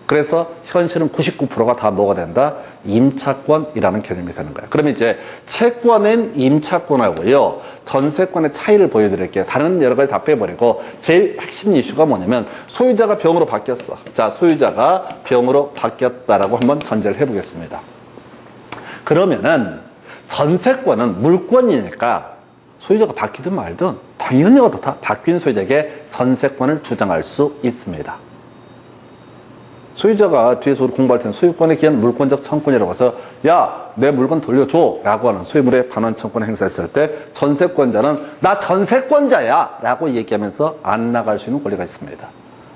Speaker 1: 그래서 현실은 99%가 다 뭐가 된다? 임차권이라는 개념이 되는 거예요. 그럼 이제 채권은 임차권하고요. 전세권의 차이를 보여드릴게요. 다른 여러 가지 다 빼버리고 제일 핵심 이슈가 뭐냐면 소유자가 병으로 바뀌었어. 자, 소유자가 병으로 바뀌었다라고 한번 전제를 해보겠습니다. 그러면은 전세권은 물권이니까 소유자가 바뀌든 말든 당연히 어떻다? 바뀐 소유자에게 전세권을 주장할 수 있습니다. 소유자가 뒤에서 우리 공부할 때는 소유권에 기한 물권적 청구권이라고 해서 야, 내 물건 돌려줘 라고 하는 소유물의 반환 청구권을 행사했을 때 전세권자는 나 전세권자야 라고 얘기하면서 안 나갈 수 있는 권리가 있습니다.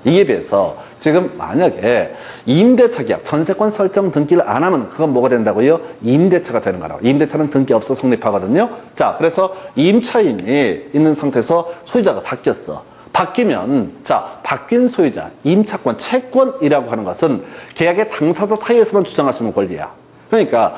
Speaker 1: 이에 비해서 지금 만약에 임대차 계약, 전세권 설정 등기를 안 하면 그건 뭐가 된다고요? 임대차가 되는 거라고. 임대차는 등기 없어 성립하거든요. 자, 그래서 임차인이 있는 상태에서 소유자가 바뀌었어. 바뀌면, 자, 바뀐 소유자, 임차권, 채권이라고 하는 것은 계약의 당사자 사이에서만 주장할 수 있는 권리야. 그러니까,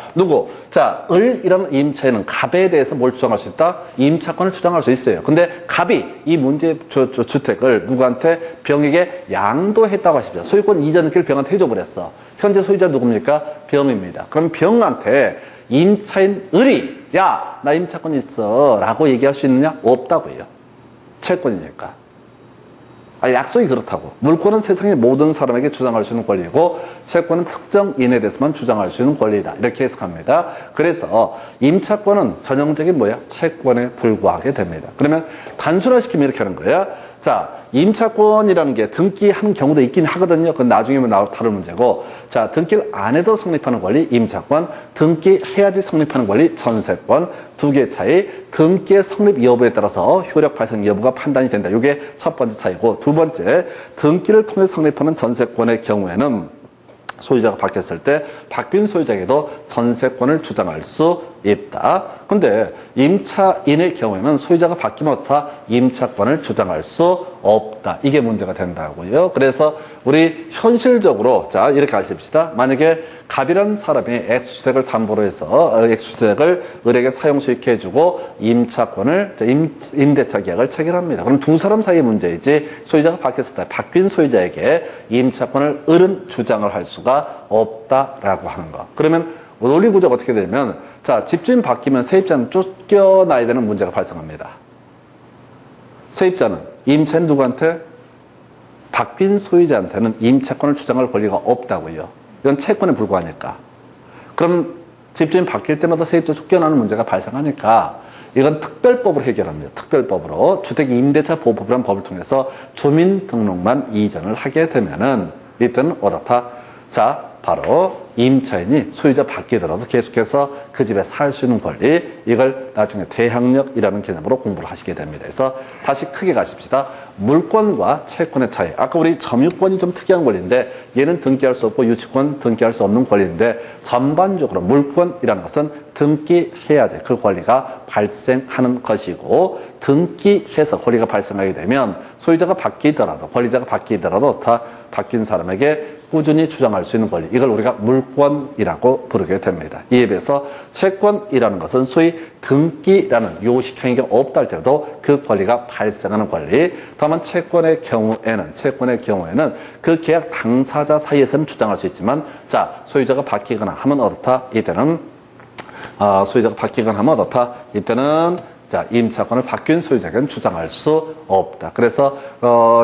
Speaker 1: 자, 을이라는 임차인은 갑에 대해서 뭘 주장할 수 있다? 임차권을 주장할 수 있어요. 근데 갑이 이 문제 주택을 누구한테 병에게 양도했다고 하십시오. 소유권 이전 등기를 병한테 해줘버렸어. 현재 소유자 누굽니까? 병입니다. 그럼 병한테 임차인 을이, 야, 나 임차권 있어. 라고 얘기할 수 있느냐? 없다고요. 채권이니까. 약속이 그렇다고. 물권은 세상의 모든 사람에게 주장할 수 있는 권리고 채권은 특정인에 대해서만 주장할 수 있는 권리다. 이렇게 해석합니다. 그래서 임차권은 전형적인 뭐야? 채권에 불과하게 됩니다. 그러면 단순화시키면 이렇게 하는 거야. 자, 임차권이라는 게 등기하는 경우도 있긴 하거든요. 그건 나중에 다룰 문제고. 자, 등기를 안 해도 성립하는 권리, 임차권. 등기해야지 성립하는 권리, 전세권. 두 개의 차이. 등기의 성립 여부에 따라서 효력 발생 여부가 판단이 된다. 이게 첫 번째 차이고. 두 번째, 등기를 통해 성립하는 전세권의 경우에는 소유자가 바뀌었을 때 바뀐 소유자에게도 전세권을 주장할 수 있다. 근데 임차인의 경우에는 소유자가 바뀌면 어떻다? 임차권을 주장할 수 없다. 이게 문제가 된다고요. 그래서 우리 현실적으로 자 이렇게 아십시다. 만약에 갑이라는 사람이 X주택을 담보로 해서 X주택을 을에게 사용 수익해 해주고 임차권을 임대차 계약을 체결합니다. 그럼 두 사람 사이의 문제이지 소유자가 바뀌었을 때 바뀐 소유자에게 임차권을 을은 주장을 할 수가 없다라고 하는 거. 그러면 논리 구조가 어떻게 되면 자 집주인 바뀌면 세입자는 쫓겨나야 되는 문제가 발생합니다. 세입자는 임차인 누구한테? 바뀐 소유자한테는 임차권을 주장할 권리가 없다고요. 이건 채권에 불과하니까. 그럼 집주인 바뀔 때마다 세입자 쫓겨나는 문제가 발생하니까 이건 특별법으로 해결합니다. 특별법으로 주택임대차 보호법이라는 법을 통해서 주민등록만 이전을 하게 되면은 이때는 어떻다? 자 바로 임차인이 소유자 바뀌더라도 계속해서 그 집에 살 수 있는 권리, 이걸 나중에 대항력이라는 개념으로 공부를 하시게 됩니다. 그래서 다시 크게 가십시다. 물권과 채권의 차이. 아까 우리 점유권이 좀 특이한 권리인데 얘는 등기할 수 없고 유치권 등기할 수 없는 권리인데 전반적으로 물권이라는 것은 등기해야지 그 권리가 발생하는 것이고 등기해서 권리가 발생하게 되면 소유자가 바뀌더라도 권리자가 바뀌더라도 다 바뀐 사람에게 꾸준히 주장할 수 있는 권리, 이걸 우리가 물권이라고 부르게 됩니다. 이에 비해서 채권이라는 것은 소위 등기라는 요식행위가 없다 할지라도 그 권리가 발생하는 권리. 다만 채권의 경우에는 그 계약 당사자 사이에서는 주장할 수 있지만 자 소유자가 바뀌거나 하면 어떻다? 이때는 소유자가 바뀌거나 하면 어떻다? 이때는 자, 임차권을 바뀐 소유자에게는 주장할 수 없다. 그래서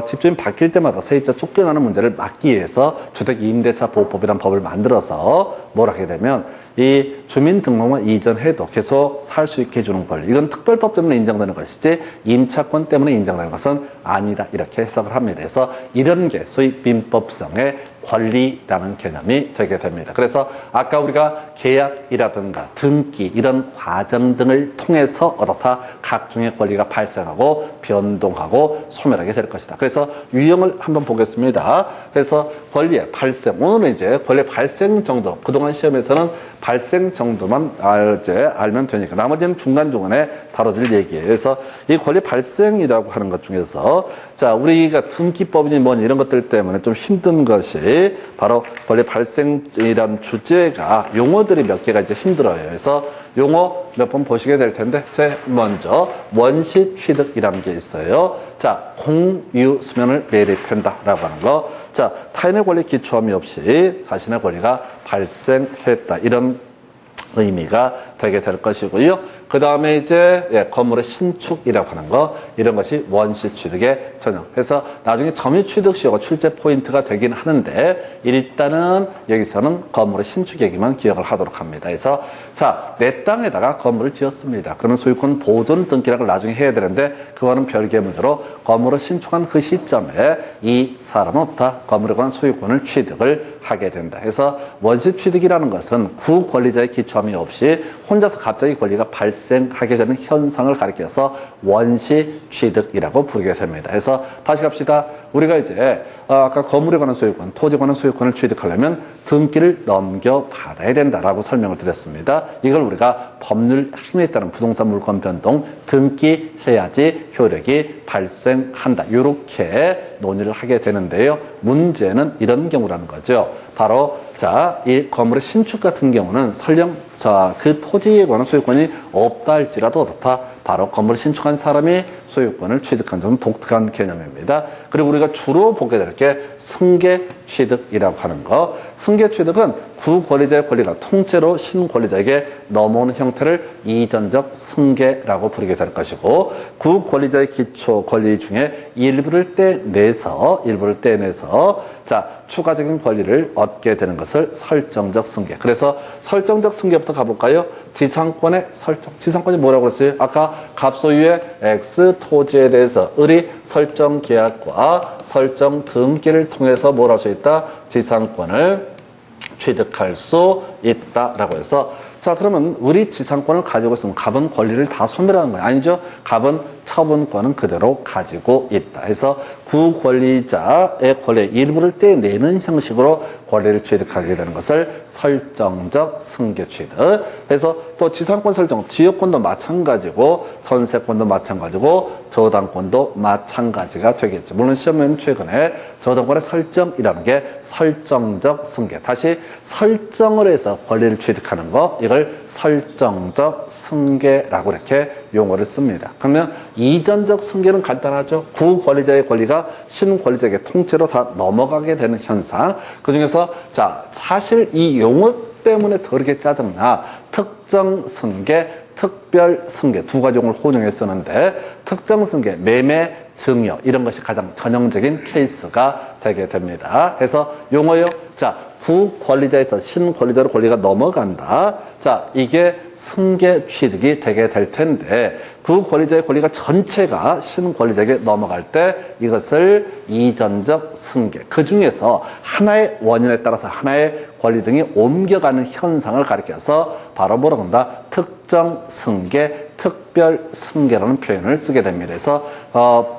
Speaker 1: 집주인 바뀔 때마다 세입자 쫓겨나는 문제를 막기 위해서 주택임대차보호법이라는 법을 만들어서 뭘 하게 되면 이 주민등록만 이전해도 계속 살 수 있게 해주는 권리, 이건 특별법 때문에 인정되는 것이지 임차권 때문에 인정되는 것은 아니다, 이렇게 해석을 합니다. 그래서 이런 게 소위 민법성의 권리라는 개념이 되게 됩니다. 그래서 아까 우리가 계약이라든가 등기 이런 과정 등을 통해서 어떻다? 각종의 권리가 발생하고 변동하고 소멸하게 될 것이다. 그래서 유형을 한번 보겠습니다. 그래서 권리의 발생, 오늘은 이제 권리의 발생 정도, 그동안 시험에서는 발생 정도만 알면 되니까 나머지는 중간중간에 다뤄질 얘기예요. 그래서 이 권리 발생이라고 하는 것 중에서 자 우리가 등기법이니 뭐니 이런 것들 때문에 좀 힘든 것이 바로 권리 발생이란 주제가 용어들이 몇 개가 이제 힘들어요. 그래서 용어 몇 번 보시게 될 텐데 제일 먼저 원시 취득이라는 게 있어요. 자 공유 수면을 매립한다라고 하는 거. 자 타인의 권리 기초함이 없이 자신의 권리가 발생했다, 이런 의미가 되게 될 것이고요. 그 다음에 이제 건물의 신축이라고 하는 거, 이런 것이 원시 취득의 전형. 그래서 나중에 점유 취득 시효가 출제 포인트가 되긴 하는데 일단은 여기서는 건물의 신축 얘기만 기억을 하도록 합니다. 그래서 자, 내 땅에다가 건물을 지었습니다. 그러면 소유권 보존 등기락을 나중에 해야 되는데 그거는 별개의 문제로 건물을 신축한 그 시점에 이 사람은 없다, 건물에 관한 소유권을 취득을 하게 된다. 그래서 원시 취득이라는 것은 구 권리자의 기초함이 없이 혼자서 갑자기 권리가 발생하게 되는 현상을 가리켜서 원시 취득이라고 부르게 됩니다. 그래서 다시 갑시다. 우리가 이제 아까 건물에 관한 소유권, 토지에 관한 소유권을 취득하려면 등기를 넘겨받아야 된다라고 설명을 드렸습니다. 이걸 우리가 법률 힘에 따른 부동산 물권 변동 등기해야지 효력이 발생한다, 이렇게 논의를 하게 되는데요. 문제는 이런 경우라는 거죠. 바로 자, 이 건물의 신축 같은 경우는 설령 자, 그 토지에 관한 소유권이 없다 할지라도 어떻다? 바로 건물을 신축한 사람이 소유권을 취득한 점 독특한 개념입니다. 그리고 우리가 주로 보게 될 게 승계 취득이라고 하는 거. 승계 취득은 구 권리자의 권리가 통째로 신 권리자에게 넘어오는 형태를 이전적 승계라고 부르게 될 것이고, 구 권리자의 기초 권리 중에 일부를 떼내서 자 추가적인 권리를 얻게 되는 것을 설정적 승계. 그래서 설정적 승계부터 가볼까요? 지상권의 설정. 지상권이 뭐라고 그랬어요? 아까 갑소유의 X 토지에 대해서 을이 설정 계약과 설정 등기를 통해서 뭘 할 수 있다? 지상권을 취득할 수 있다라고 해서, 자 그러면 을이 지상권을 가지고 있으면 갑은 권리를 다 소멸하는 거예요. 아니죠? 갑은 처분권은 그대로 가지고 있다. 해서 구권리자의 권리의 일부를 떼내는 형식으로 권리를 취득하게 되는 것을 설정적 승계 취득. 그래서 또 지상권 설정, 지역권도 마찬가지고 전세권도 마찬가지고 저당권도 마찬가지가 되겠죠. 물론 시험에는 최근에 저당권의 설정이라는 게 설정적 승계. 다시 설정을 해서 권리를 취득하는 거, 이걸 설정적 승계라고 이렇게 용어를 씁니다. 그러면 이전적 승계는 간단하죠. 구권리자의 권리가 신권리자에게 통째로 다 넘어가게 되는 현상. 그 중에서 자, 사실 이 용어 때문에 더 이렇게 짜증나. 특정 승계, 특별 승계 두 가지 용어를 혼용해 쓰는데, 특정 승계, 매매, 증여 이런 것이 가장 전형적인 케이스가 되게 됩니다. 그래서 용어요. 자, 구권리자에서 신권리자로 권리가 넘어간다. 자, 이게 승계 취득이 되게 될 텐데, 구권리자의 권리가 전체가 신권리자에게 넘어갈 때 이것을 이전적 승계, 그 중에서 하나의 원인에 따라서 하나의 권리 등이 옮겨가는 현상을 가리켜서 바로 뭐라고 한다? 특정 승계, 특별 승계라는 표현을 쓰게 됩니다. 그래서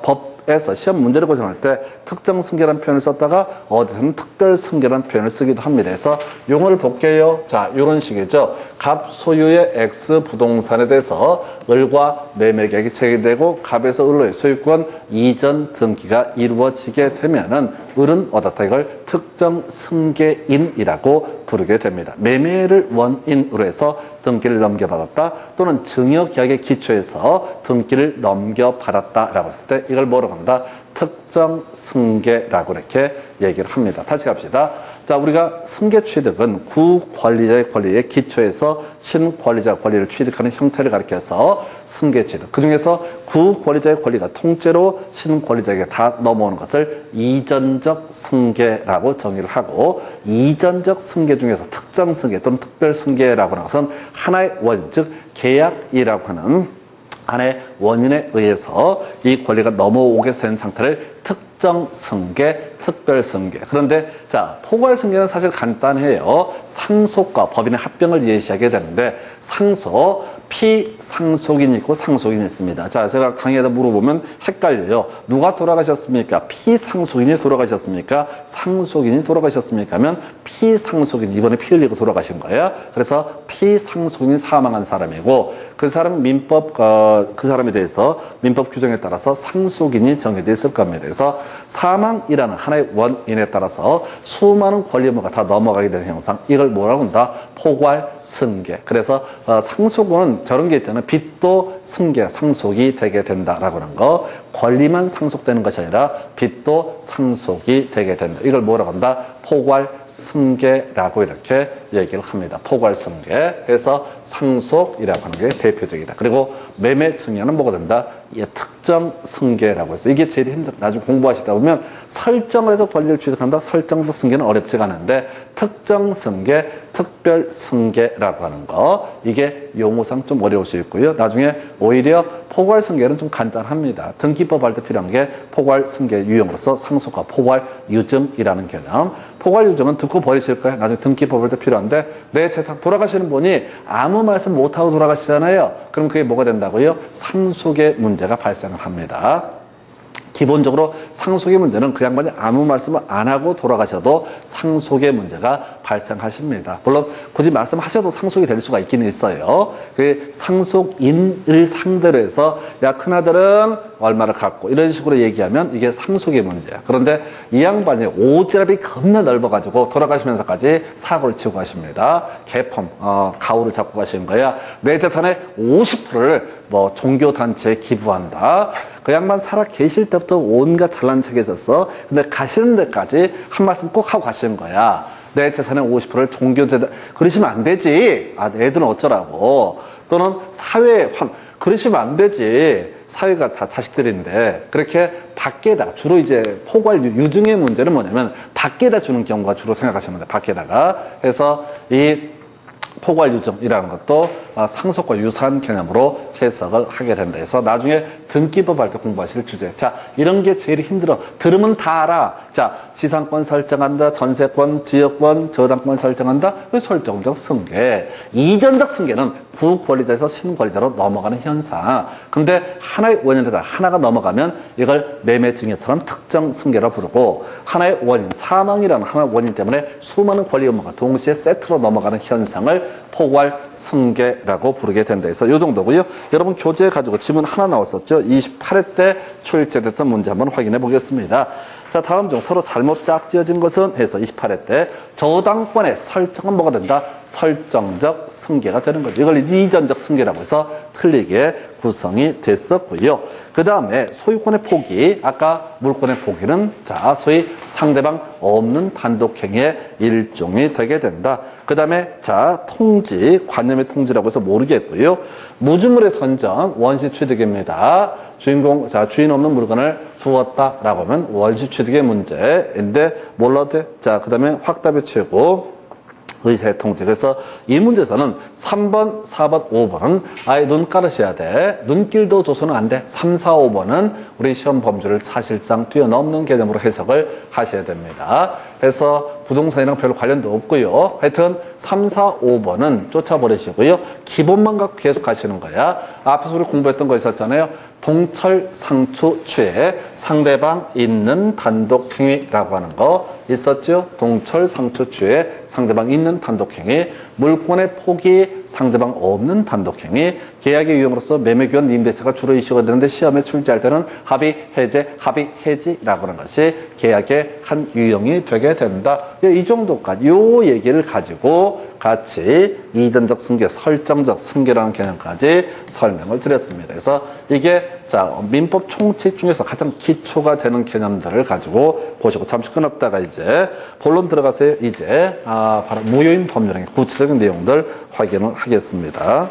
Speaker 1: 법에서 시험 문제를 고정할 때 특정 승계라는 표현을 썼다가 어디서는 특별 승계라는 표현을 쓰기도 합니다. 그래서 용어를 볼게요. 자, 이런 식이죠. 갑 소유의 X 부동산에 대해서 을과 매매 계약이 체결되고 갑에서 을로의 소유권 이전 등기가 이루어지게 되면은 을은 어떻다? 이걸 특정 승계인이라고 부르게 됩니다. 매매를 원인으로 해서 등기를 넘겨받았다, 또는 증여 계약의 기초에서 등기를 넘겨받았다라고 했을 때 이걸 뭐라고 한다? 특정 승계라고 이렇게 얘기를 합니다. 다시 갑시다. 자, 우리가 승계 취득은 구권리자의 권리에 기초해서 신권리자 권리를 취득하는 형태를 가리켜서 승계 취득. 그 중에서 구권리자의 권리가 통째로 신권리자에게 다 넘어오는 것을 이전적 승계라고 정의를 하고, 이전적 승계 중에서 특정 승계 또는 특별 승계라고 하는 것은 하나의 원인, 즉 계약이라고 하는 하나의 원인에 의해서 이 권리가 넘어오게 된 상태를 특정 승계, 특별 승계. 그런데 자, 포괄 승계는 사실 간단해요. 상속과 법인의 합병을 예시하게 되는데, 상속, 피상속인이 있고 상속인이 있습니다. 자, 제가 강의에다 물어보면 헷갈려요. 누가 돌아가셨습니까? 피상속인이 돌아가셨습니까? 상속인이 돌아가셨습니까? 하면 피상속인, 이번에 피 흘리고 돌아가신 거예요. 그래서 피상속인이 사망한 사람이고, 그 사람은 민법, 그 사람에 대해서 민법 규정에 따라서 상속인이 정해져 있을 겁니다. 그래서 사망이라는 하나의 원인에 따라서 수많은 권리의무가 다 넘어가게 되는 형상, 이걸 뭐라고 한다? 포괄 승계. 그래서 상속은 저런 게 있잖아요. 빚도 승계, 상속이 되게 된다라고 하는 거. 권리만 상속되는 것이 아니라 빚도 상속이 되게 된다. 이걸 뭐라고 한다? 포괄 승계라고 이렇게 얘기를 합니다. 포괄 승계. 그래서 상속이라고 하는 게 대표적이다. 그리고 매매 증여는 뭐가 된다? 예, 특정 승계라고 해서 이게 제일 힘들어. 나중에 공부하시다 보면 설정을 해서 권리를 취득한다. 설정적 승계는 어렵지가 않은데, 특정 승계, 특별 승계라고 하는 거, 이게 용어상 좀 어려울 수 있고요. 나중에 오히려 포괄 승계는 좀 간단합니다. 등기법 할 때 필요한 게 포괄 승계 유형으로서 상속과 포괄 유증이라는 개념. 포괄 유증은 듣고 버리실 거예요. 나중에 등기법 할 때 필요한데, 내 재산 돌아가시는 분이 아무 말씀 못하고 돌아가시잖아요. 그럼 그게 뭐가 된다고요? 상속의 문제가 발생을 합니다. 기본적으로 상속의 문제는 그 양반이 아무 말씀을 안 하고 돌아가셔도 상속의 문제가 발생하십니다. 물론 굳이 말씀하셔도 상속이 될 수가 있기는 있어요. 그 상속인을 상대로 해서 야, 큰아들은 얼마를 갖고 이런 식으로 얘기하면 이게 상속의 문제야. 그런데 이 양반이 오지랖이 겁나 넓어가지고 돌아가시면서까지 사고를 치고 가십니다. 개펌, 가오를 잡고 가시는 거야. 내 재산의 50%를 뭐 종교단체에 기부한다. 그 양반 살아 계실 때부터 온갖 잘난 척이 있었어. 근데 가시는 데까지 한 말씀 꼭 하고 가시는 거야. 내 재산의 50%를 종교재단, 그러시면 안 되지. 아, 애들은 어쩌라고. 또는 사회에, 그러시면 안 되지. 사회가 다 자식들인데. 그렇게 밖에다, 주로 이제 포괄 유증의 문제는 뭐냐면 밖에다 주는 경우가 주로 생각하시면 돼요. 밖에다가. 해서 이 포괄 유증이라는 것도 상속과 유사한 개념으로 해석을 하게 된다 해서 나중에 등기법 할 때 공부하실 주제. 자, 이런 게 제일 힘들어. 들으면 다 알아. 자, 지상권 설정한다, 전세권, 지역권, 저당권 설정한다. 그 설정적 승계. 이전적 승계는 구권리자에서 신권리자로 넘어가는 현상. 근데 하나의 원인에다 하나가 넘어가면 이걸 매매증여처럼 특정 승계라 부르고, 하나의 원인, 사망이라는 하나의 원인 때문에 수많은 권리 의무가 동시에 세트로 넘어가는 현상을 포괄 승계라고 부르게 된다 해서 이 정도고요. 여러분 교재 가지고 지문 하나 나왔었죠. 28회 때 출제됐던 문제 한번 확인해 보겠습니다. 자, 다음 중 서로 잘못 짝지어진 것은 해서 28회 때 저당권의 설정은 뭐가 된다? 설정적 승계가 되는 거죠. 이걸 이전적 승계라고 해서 틀리게 구성이 됐었고요. 그 다음에 소유권의 포기, 아까 물권의 포기는 자, 소위 상대방 없는 단독행위의 일종이 되게 된다. 그 다음에 자, 통지, 관념의 통지라고 해서 모르겠고요. 무주물의 선정, 원시 취득입니다. 주인 없는 물건을 주었다라고 하면 원시 취득의 문제인데 몰라도 돼. 자, 그 다음에 확답의 최고. 의사의 통지. 그래서 이 문제에서는 3번, 4번, 5번은 아예 눈 깔으셔야 돼. 눈길도 줘서는 안 돼. 3, 4, 5번은 우리 시험 범주를 사실상 뛰어넘는 개념으로 해석을 하셔야 됩니다. 그래서 부동산이랑 별로 관련도 없고요. 하여튼 3, 4, 5번은 쫓아버리시고요. 기본만 갖고 계속 가시는 거야. 앞에서 우리 공부했던 거 있었잖아요. 동철, 상추, 취해, 상대방 있는 단독행위라고 하는 거 있었죠. 동철, 상추, 취해, 상대방 있는 단독행위, 물권의 포기, 상대방 없는 단독행위, 계약의 유형으로서 매매교환, 임대차가 주로 이슈가 되는데 시험에 출제할 때는 합의, 해제, 합의, 해지라고 하는 것이 계약의 한 유형이 되게 된다. 이 정도까지 요 얘기를 가지고 같이 이전적 승계, 설정적 승계라는 개념까지 설명을 드렸습니다. 그래서 이게 자, 민법 총칙 중에서 가장 기초가 되는 개념들을 가지고 보시고 잠시 끊었다가 이제 본론 들어가세요. 이제 바로 무효인 법률행위 구체적인 내용들 확인을 하겠습니다.